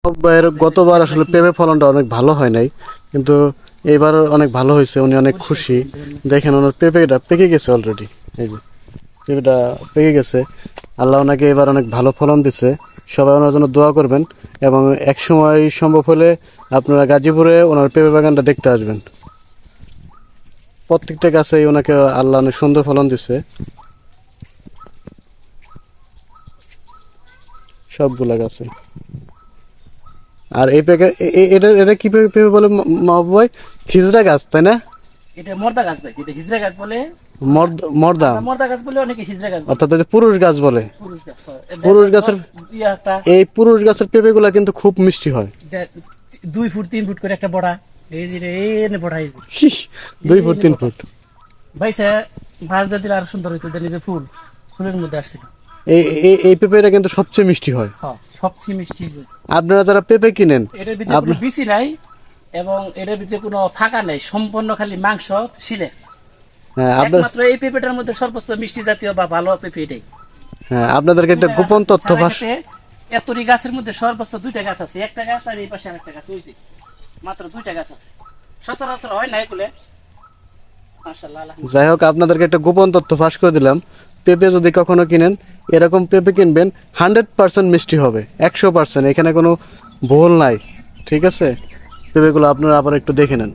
গতবার আসলে পেঁপে ফলনটা অনেক ভালো হয় নাই, কিন্তু এবার অনেক ভালো হয়েছে। উনি অনেক খুশি। দেখেন ওনার পেঁপেটা পেকে গেছে অলরেডি। এই যে পেঁপেটা পেকে গেছে। আল্লাহ ওনাকে এবার অনেক ভালো ফলন দিছে। সবাই ওনার জন্য দোয়া করবেন, এবং এক সময় সম্ভব হলে আপনারা গাজীপুরে ওনার পেঁপে বাগানটা দেখতে আসবেন। প্রত্যেকটা গাছেই ওনাকে আল্লাহ অনেক সুন্দর ফলন দিছে, সবগুলা গাছে। আর এই পেঁপে এটা এটা কি পেঁপে বলে মাহবুব ভাই? খিজরা গাছ, তাই না? এটা মর্দা গাছ ভাই, এটা হিজড়া গাছ বলে। মর্দা মর্দা গাছ বলে, অনেকে হিজড়া গাছ বলে। অর্থাৎ এই যে পুরুষ গাছ বলে। পুরুষ গাছ হয়। পুরুষ গাছের একটা এই পুরুষ গাছের পেঁপে গুলা কিন্তু খুব মিষ্টি হয়। 2 ফুট 3 ফুট করে একটা বড়া, এই যে এনে বড়া, এই যে 2 ফুট 3 ফুট। ভাই স্যার ভাজতে দিলে আর সুন্দর হইতো, দেন এই যে ফুলের মধ্যে আসছিল। এই এই এই পেঁপেটা কিন্তু সবচেয়ে মিষ্টি হয়। হ্যাঁ, সবচেয়ে মিষ্টি। আপনারা যারা পেঁপে কিনেন, এটার ভিতরে কোনো বিচি নাই, এবং এটার ভিতরে কোনো ফাঁকা নাই, সম্পূর্ণ খালি মাংস শিলে। হ্যাঁ একমাত্র এই পেঁপেটার মধ্যে সর্বোচ্চ মিষ্টি জাতীয় বা ভালো পেঁপে এটাই। হ্যাঁ, আপনাদেরকে একটা গোপন তথ্য ফাঁস। এতটি গাছের মধ্যে সর্বোচ্চ 2টা গাছ আছে, একটা গাছ আর এই পাশে আরেকটা গাছ, ওই যে মাত্র 2টা গাছ আছে। সচরাচর হয় না এগুলো। মাশাআল্লাহ, আলহামদুলিল্লাহ। যাই হোক, আপনাদেরকে একটা গোপন তথ্য ফাঁস করে দিলাম। পেঁপে যদি কখনো কিনেন, এরকম পেঁপে কিনবেন, 100% মিষ্টি হবে, 100%। এখানে কোনো ভুল নাই, ঠিক আছে? পেঁপেগুলো আপনারা আবার একটু দেখে নেন।